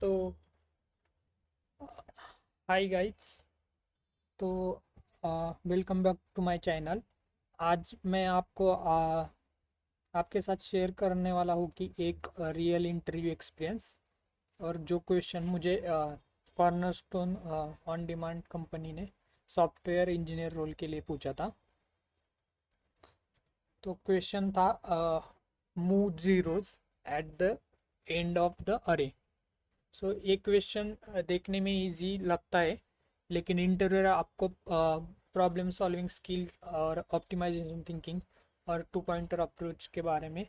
तो hi guys. तो welcome back to my channel. आज मैं आपको आपके साथ शेयर करने वाला हूँ कि एक रियल इंटरव्यू एक्सपीरियंस और जो क्वेश्चन मुझे कॉर्नरस्टोन ऑन डिमांड कंपनी ने सॉफ्टवेयर इंजीनियर रोल के लिए पूछा था। तो क्वेश्चन था move zeros at the end of the अरे। सो ये क्वेश्चन देखने में इजी लगता है, लेकिन इंटरव्यूअर आपको प्रॉब्लम सॉल्विंग स्किल्स और ऑप्टिमाइजेशन थिंकिंग और टू पॉइंटर अप्रोच के बारे में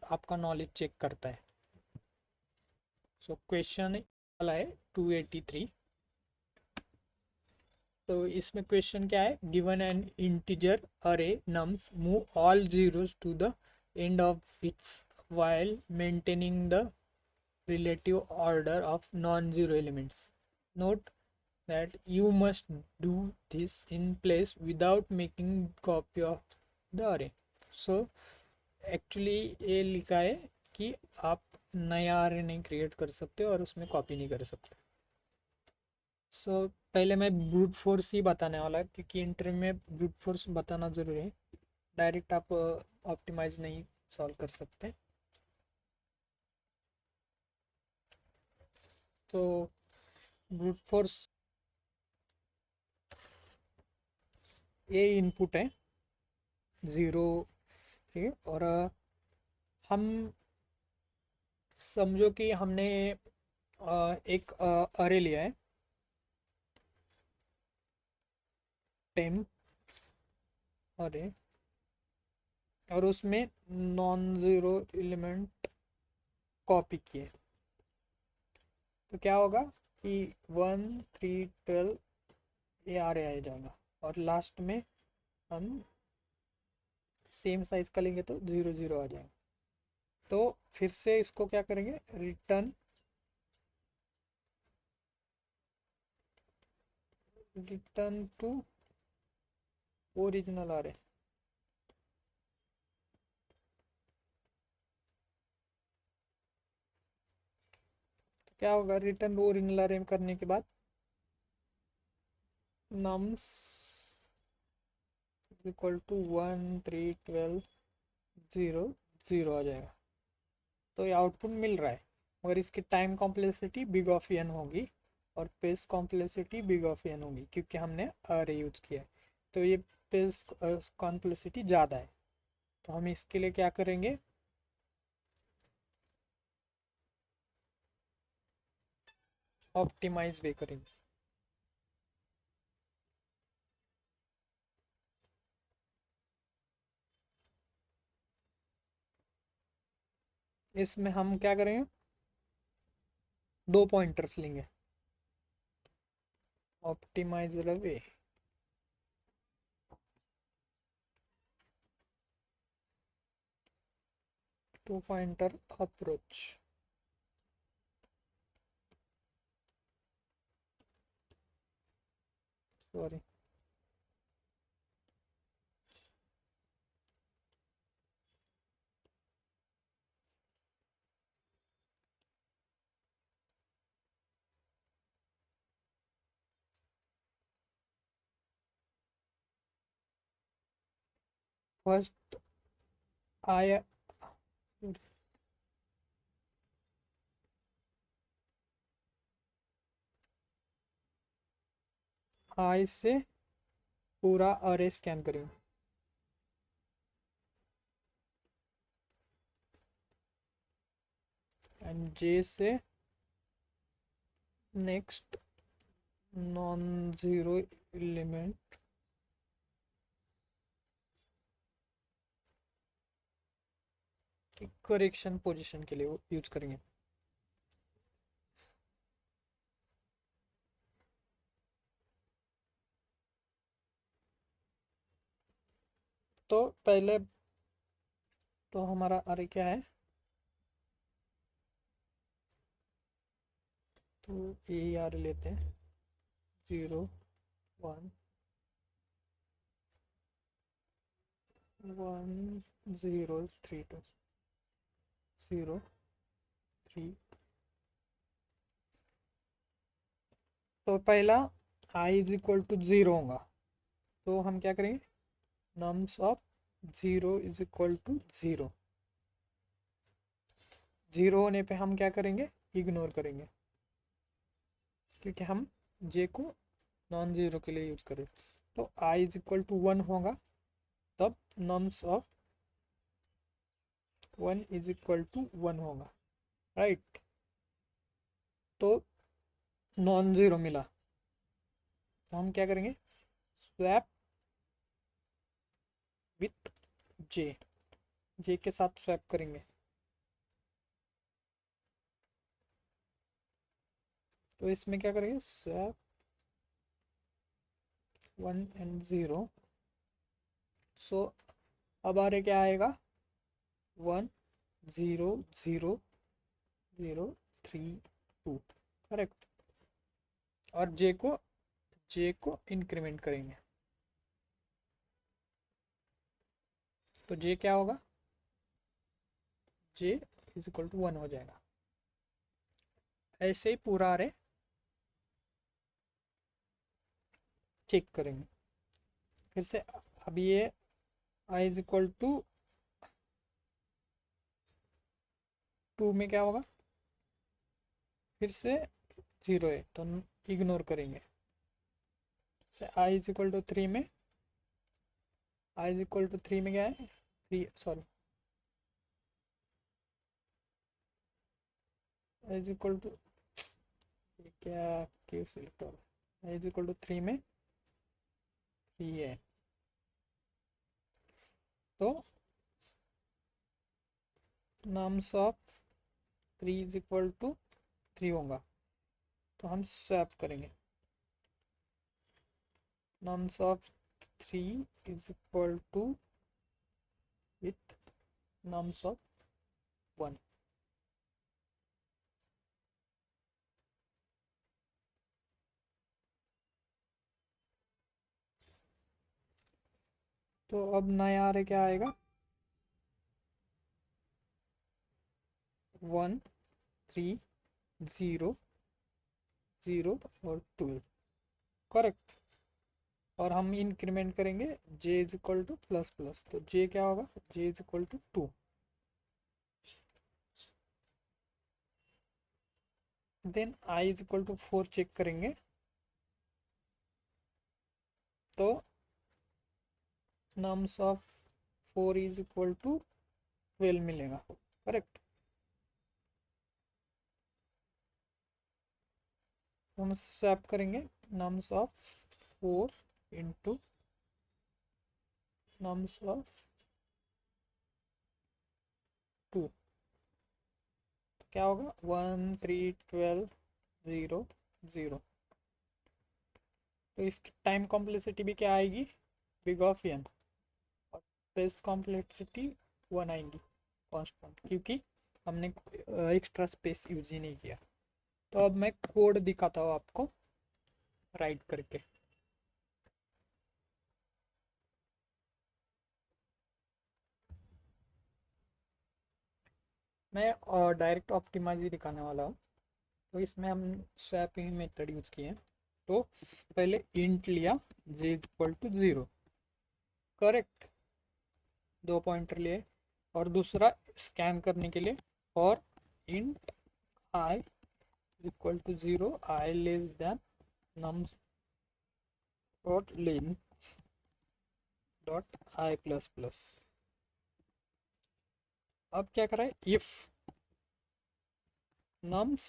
आपका नॉलेज चेक करता है। सो क्वेश्चन वाला है 283। तो इसमें क्वेश्चन क्या है, given an integer array nums move all zeros to the end of its while maintaining the relative order of non-zero elements. Note that you must do this in place without making copy of the array. So actually ये लिखा है कि आप नया array नहीं create कर सकते और उसमें कॉपी नहीं कर सकते। पहले मैं ब्रूट फोर्स ही बताने वाला क्योंकि इंटरव्यू में ब्रूट फोर्स बताना ज़रूरी है। डायरेक्ट आप ऑप्टिमाइज नहीं सॉल्व कर सकते। तो ब्रूट फोर्स ये इनपुट है ज़ीरो, ठीक है। और हम समझो कि हमने एक अरे लिया है 10 अरे, और उसमें नॉन ज़ीरो एलिमेंट कॉपी किए। तो क्या होगा कि 1 3 12 ये अरे आ जाएगा, और लास्ट में हम सेम साइज का लेंगे तो 0 0 आ जाएगा। तो फिर से इसको क्या करेंगे, रिटर्न रिटर्न टू ओरिजिनल अरे। तो क्या होगा, रिटर्न ओरिजिनल अरे करने के बाद नम्स इक्वल टू 1 3 12 0 0 आ जाएगा। तो ये आउटपुट मिल रहा है, मगर इसकी time complexity big of N होगी और space complexity big of N होगी क्योंकि हमने अरे यूज किया है। तो ये पेस कॉम्प्लेक्सिटी ज़्यादा है। तो हम इसके लिए क्या करेंगे, ऑप्टिमाइज वे करेंगे। इसमें हम क्या करेंगे, दो पॉइंटर्स लेंगे, optimise way two pointer approach. Sorry, first I I से पूरा अरे स्कैन करेंगे, एंड जे से next non zero element correction position के लिए यूज करेंगे। तो पहले तो हमारा अरे क्या है, तो यही अरे लेते हैं 0 1 1 0 3 2 0 3 तो पहला i इज इक्वल टू 0 होगा, तो हम क्या करेंगे, nums of 0 is equal to 0। 0 होने पे हम क्या करेंगे, इग्नोर करेंगे, क्योंकि हम j को नॉन ज़ीरो के लिए यूज करें। तो i इज इक्वल टू 1 होगा, तब nums of 1 is equal to 1 होगा, राइट। तो नॉन ज़ीरो मिला, तो हम क्या करेंगे, स्वैप विथ जे के साथ स्वैप करेंगे। तो इसमें क्या करेंगे, स्वैप 1 एंड 0। सो अब आगे क्या आएगा, 1 0 0 0 3 2, करेक्ट। और जे को इंक्रीमेंट करेंगे, तो जे क्या होगा, जे इज इक्वल टू 1 हो जाएगा। ऐसे ही पूरा अरे चेक करेंगे फिर से। अब ये i इज इक्वल टू 2 में क्या होगा, फिर से 0 है तो इग्नोर करेंगे। से i इज इक्वल टू 3 में, i इज इक्वल टू 3 में क्या है, 3 sorry, i is equal to, क्या क्यों सिलेक्ट हो रहा है, i इज इक्वल टू 3 में 3 है, तो nums of 3 is equal to 3 होगा, तो हम स्वैप करेंगे। Nums of 3 is equal to with nums of 1। तो अब नया अरे क्या आएगा, 1 3 0 0 और 12, करेक्ट। और हम इंक्रीमेंट करेंगे j is equal to plus plus, तो j क्या होगा, j is equal to 2। Then i is equal to 4 check करेंगे, तो nums of 4 is equal to 12 मिलेगा, करेक्ट। हम स्वैप करेंगे nums of 4 into nums of 2, तो क्या होगा, 1 3 12 0 0। तो इसकी टाइम कॉम्प्लेक्सिटी भी क्या आएगी, बिग ऑफ एन, और स्पेस कॉम्प्लेक्सिटी 1 आएंगी कांस्टेंट, क्योंकि हमने एक्स्ट्रा स्पेस यूज ही नहीं किया। तो अब मैं कोड दिखाता हूँ आपको राइट करके। मैं डायरेक्ट ऑप्टिमाइज ही दिखाने वाला हूँ, तो इसमें हम स्वैपिंग मेथड यूज किए हैं। तो पहले इंट लिया j is equal to 0, correct, 2 pointer लिए, और दूसरा स्कैन करने के लिए और int i is equal to 0, i less than nums dot length dot i plus plus. अब क्या करें, if nums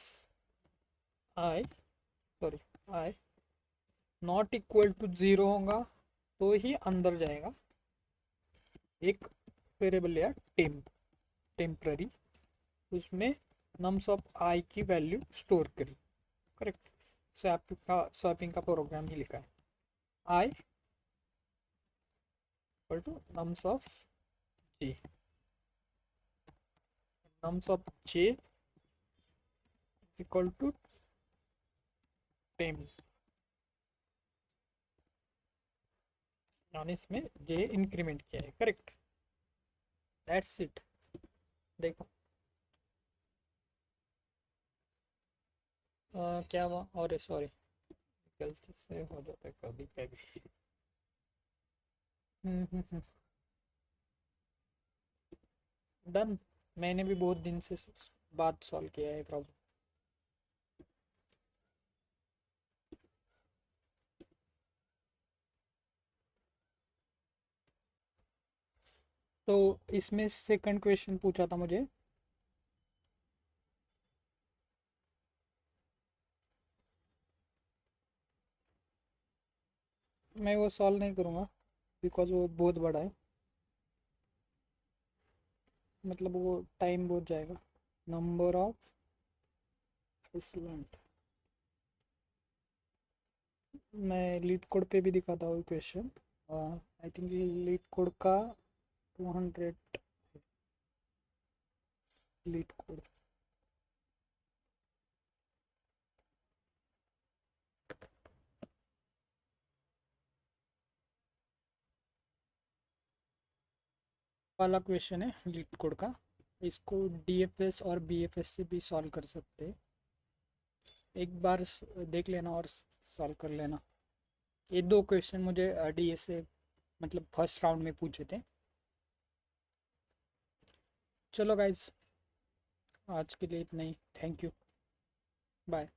i sorry i not equal to 0 होगा तो ही अंदर जाएगा। एक वेरिएबल लिया टेम्पररी, उसमें नम्स ऑफ आई की वैल्यू स्टोर करी, करेक्ट। स्वैपिंग का प्रोग्राम ही लिखा है, I equal to nums of J, nums of J is equal to temp, इसमें जे इंक्रीमेंट किया है, करेक्ट। That's it. देखो क्या हुआ, और सॉरी गलती से हो जाता है कभी कभी। डन। मैंने भी बहुत दिन से बाद सॉल्व किया है प्रॉब्लम। तो इसमें सेकंड क्वेश्चन पूछा था मुझे। मैं वो सॉल्व नहीं करूँगा बिकॉज वो बहुत बड़ा है, मतलब वो टाइम बहुत जाएगा। नंबर ऑफ आइसलैंड, मैं लीड कोड पे भी दिखाता हूँ question. I think leet code का 200 लीड कोड। वाला क्वेश्चन है लीड कोड का। इसको डीएफएस और बीएफएस से भी सॉल्व कर सकते हैं। एक बार देख लेना और सॉल्व कर लेना। ये दो क्वेश्चन मुझे डीएस से मतलब फर्स्ट राउंड में पूछे थे। चलो गाइज, आज के लिए इतना ही। Thank you, bye.